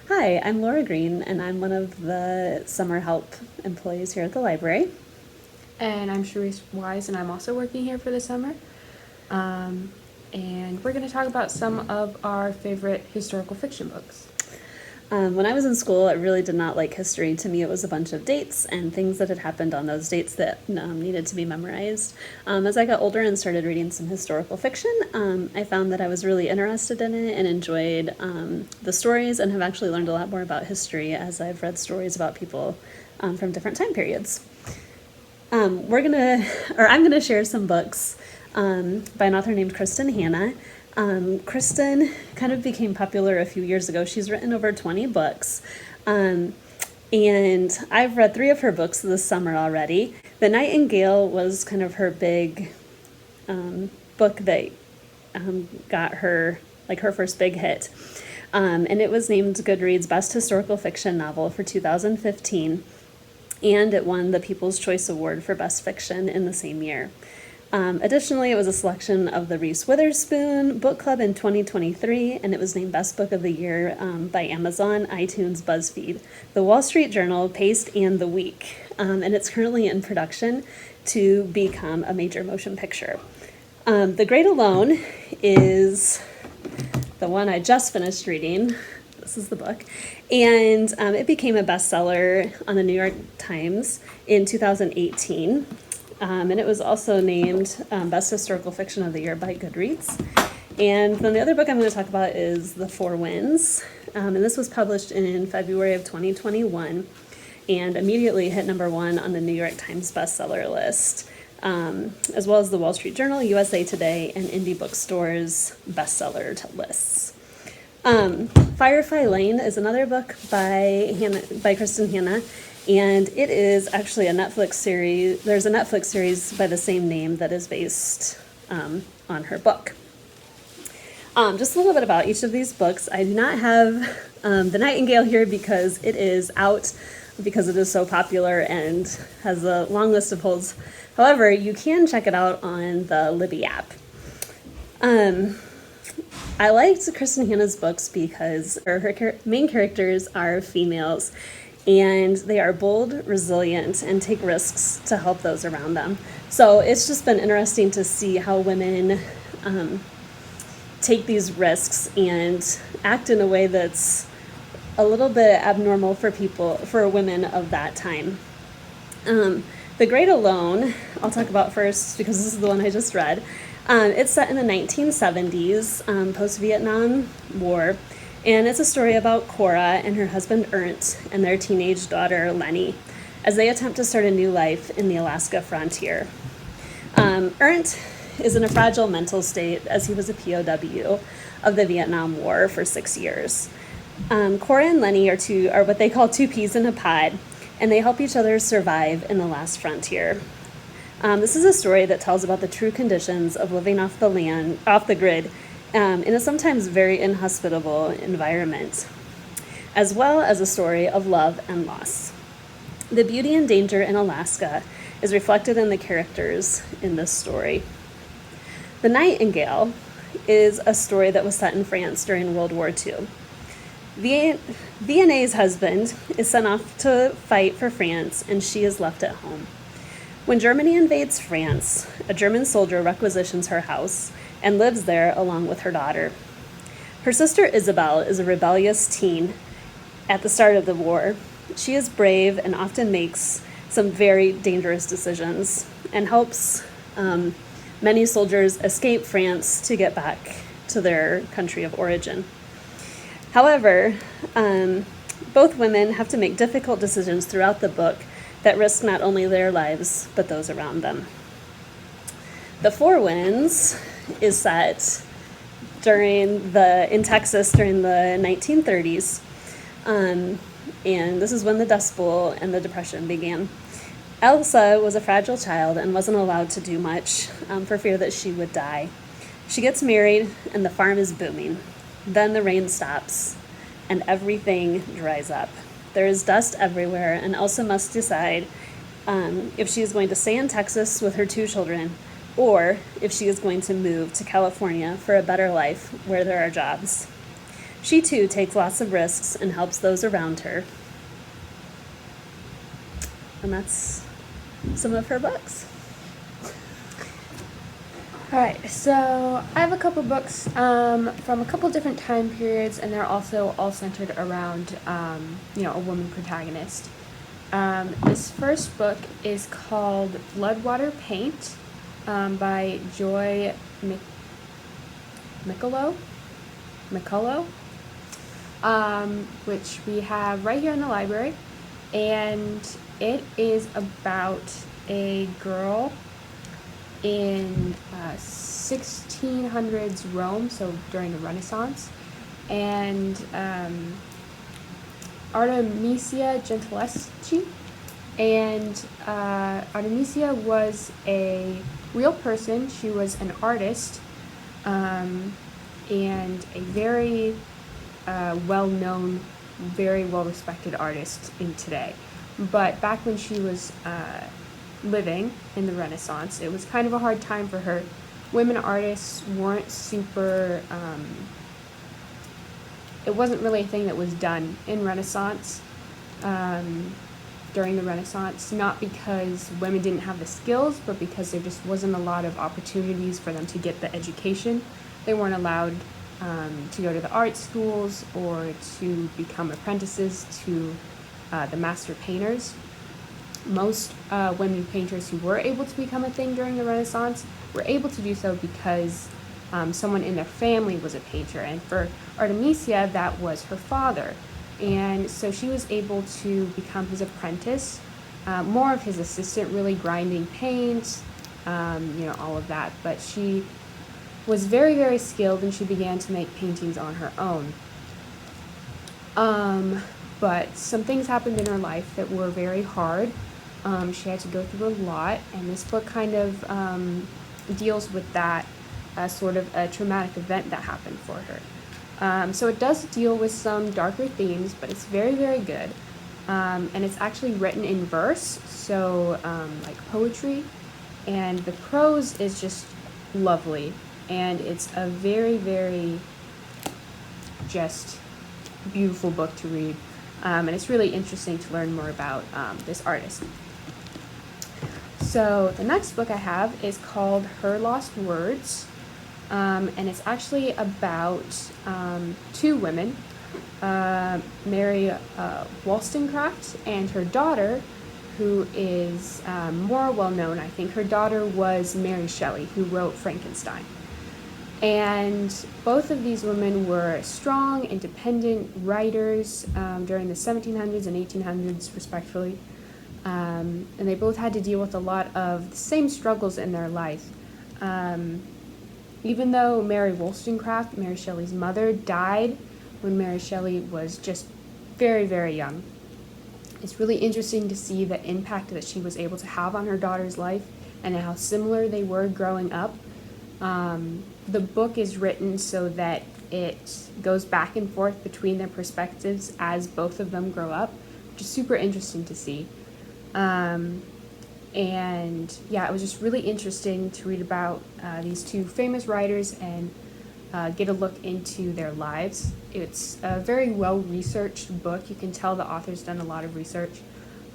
Hi, I'm Laura Green, and I'm one of the summer help employees here at the library. And I'm Cheryce Wise, and I'm also working here for the summer. And we're going to talk about some of our favorite historical fiction books. When I was in school, I really did not like history. To me, it was a bunch of dates and things that had happened on those dates that needed to be memorized. As I got older and started reading some historical fiction, I found that I was really interested in it and enjoyed the stories, and have actually learned a lot more about history as I've read stories about people from different time periods. I'm gonna share some books by an author named Kristin Hannah. Kristin kind of became popular a few years ago. She's written over 20 books. And I've read 3 of her books this summer already. The Nightingale was kind of her big book that got her, like, her first big hit. And it was named Goodreads' Best Historical Fiction Novel for 2015. And it won the People's Choice Award for Best Fiction in the same year. Additionally, it was a selection of the Reese Witherspoon Book Club in 2023, and it was named Best Book of the Year by Amazon, iTunes, BuzzFeed, The Wall Street Journal, Paste, and The Week. And it's currently in production to become a major motion picture. The Great Alone is the one I just finished reading. This is the book. And it became a bestseller on the New York Times in 2018. And it was also named Best Historical Fiction of the Year by Goodreads. And then the other book I'm going to talk about is The Four Winds. And this was published in February of 2021 and immediately hit #1 on the New York Times bestseller list, as well as the Wall Street Journal, USA Today, and indie bookstores bestseller lists. Firefly Lane is another book by Kristin Hannah. And it is actually a Netflix series. There's a Netflix series by the same name that is based on her book. Just a little bit about each of these books. I do not have The Nightingale here because it is out, because it is so popular and has a long list of holds. However, you can check it out on the Libby app. I liked Kristin Hannah's books because her main characters are females, and they are bold, resilient, and take risks to help those around them. So it's just been interesting to see how women take these risks and act in a way that's a little bit abnormal for women of that time. The Great Alone, I'll talk about first because this is the one I just read. It's set in the 1970s, post-Vietnam War. And it's a story about Cora and her husband Ernst and their teenage daughter Lenny as they attempt to start a new life in the Alaska frontier. Ernst is in a fragile mental state as he was a POW of the Vietnam War for 6 years. Cora and Lenny are what they call two peas in a pod, and they help each other survive in the last frontier. This is a story that tells about the true conditions of living off the grid, in a sometimes very inhospitable environment, as well as a story of love and loss. The beauty and danger in Alaska is reflected in the characters in this story. The Nightingale is a story that was set in France during World War II. Vianney's husband is sent off to fight for France, and she is left at home. When Germany invades France, a German soldier requisitions her house and lives there along with her daughter. Her sister Isabel is a rebellious teen at the start of the war. She is brave and often makes some very dangerous decisions and helps many soldiers escape France to get back to their country of origin. However, both women have to make difficult decisions throughout the book that risk not only their lives, but those around them. The Four Winds is set in Texas during the 1930s, and this is when the Dust Bowl and the Depression began. Elsa was a fragile child and wasn't allowed to do much for fear that she would die. She gets married, and the farm is booming. Then the rain stops, and everything dries up. There is dust everywhere, and Elsa must decide if she is going to stay in Texas with her 2 children, or if she is going to move to California for a better life where there are jobs. She too takes lots of risks and helps those around her. And that's some of her books. All right, so I have a couple books from a couple different time periods, and they're also all centered around, a woman protagonist. This first book is called Bloodwater Paint by Joy McCullough, which we have right here in the library, and it is about a girl in 1600s Rome, so during the Renaissance, and Artemisia Gentileschi, and Artemisia was a real person. She was an artist, and a very well-known, very well-respected artist in today. But back when she was living in the Renaissance, it was kind of a hard time for her. Women artists weren't super, it wasn't really a thing that was done in Renaissance, during the Renaissance, not because women didn't have the skills, but because there just wasn't a lot of opportunities for them to get the education. They weren't allowed to go to the art schools or to become apprentices to the master painters. Most women painters who were able to become a thing during the Renaissance were able to do so because someone in their family was a painter, and for Artemisia, that was her father. And so she was able to become his apprentice, more of his assistant, really grinding paint, all of that. But she was very, very skilled, and she began to make paintings on her own. But some things happened in her life that were very hard. She had to go through a lot, and this book kind of deals with that sort of a traumatic event that happened for her. So it does deal with some darker themes, but it's very, very good. And it's actually written in verse, so like poetry, and the prose is just lovely, and it's a very, very just beautiful book to read. And it's really interesting to learn more about this artist. So the next book I have is called Her Lost Words, and it's actually about two women, Mary Wollstonecraft and her daughter, who is more well known. I think her daughter was Mary Shelley, who wrote Frankenstein. And both of these women were strong, independent writers during the 1700s and 1800s, respectively. And they both had to deal with a lot of the same struggles in their life. Even though Mary Wollstonecraft, Mary Shelley's mother, died when Mary Shelley was just very, very young, it's really interesting to see the impact that she was able to have on her daughter's life and how similar they were growing up. The book is written so that it goes back and forth between their perspectives as both of them grow up, which is super interesting to see. And yeah, it was just really interesting to read about these two famous writers and get a look into their lives. It's a very well-researched book. You can tell the author's done a lot of research,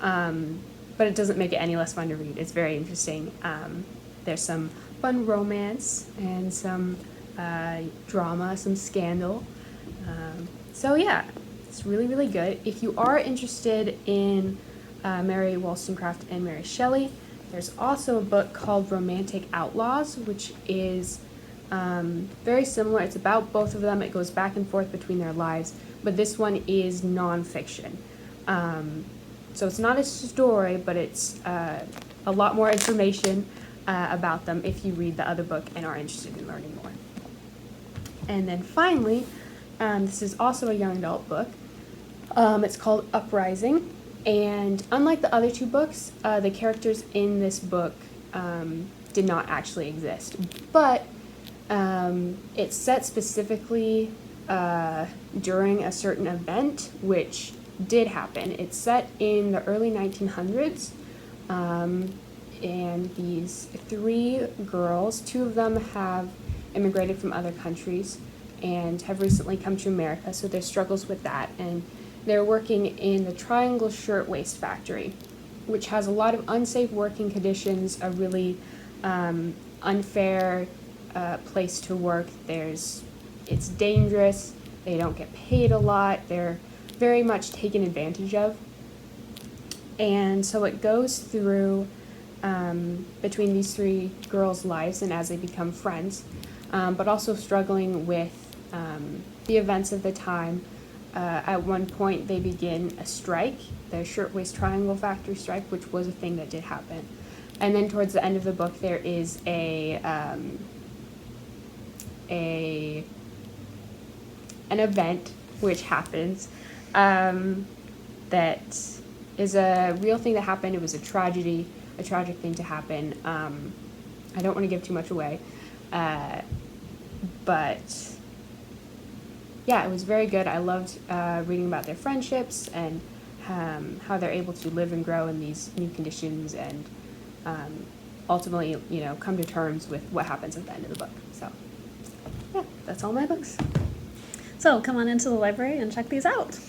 but it doesn't make it any less fun to read. It's very interesting. There's some fun romance and some drama, some scandal. So yeah, it's really, really good. If you are interested in Mary Wollstonecraft and Mary Shelley, there's also a book called Romantic Outlaws, which is very similar. It's about both of them. It goes back and forth between their lives, but this one is nonfiction. So it's not a story, but it's a lot more information about them if you read the other book and are interested in learning more. And then finally, this is also a young adult book. It's called Uprising, and unlike the other two books, the characters in this book did not actually exist, but it's set specifically during a certain event which did happen. It's set in the early 1900s, and these three girls, two of them have immigrated from other countries, and have recently come to America, so their struggles with that. And they're working in the Triangle Shirtwaist Factory, which has a lot of unsafe working conditions, a really unfair place to work. It's dangerous, they don't get paid a lot, they're very much taken advantage of. And so it goes through between these three girls' lives and as they become friends, but also struggling with the events of the time. At one point they begin a strike, the Shirtwaist Triangle Factory strike, which was a thing that did happen. And then towards the end of the book there is an event which happens that is a real thing that happened. It was a tragedy, a tragic thing to happen. I don't want to give too much away, but yeah, it was very good. I loved reading about their friendships and how they're able to live and grow in these new conditions and ultimately, come to terms with what happens at the end of the book. So yeah, that's all my books. So come on into the library and check these out.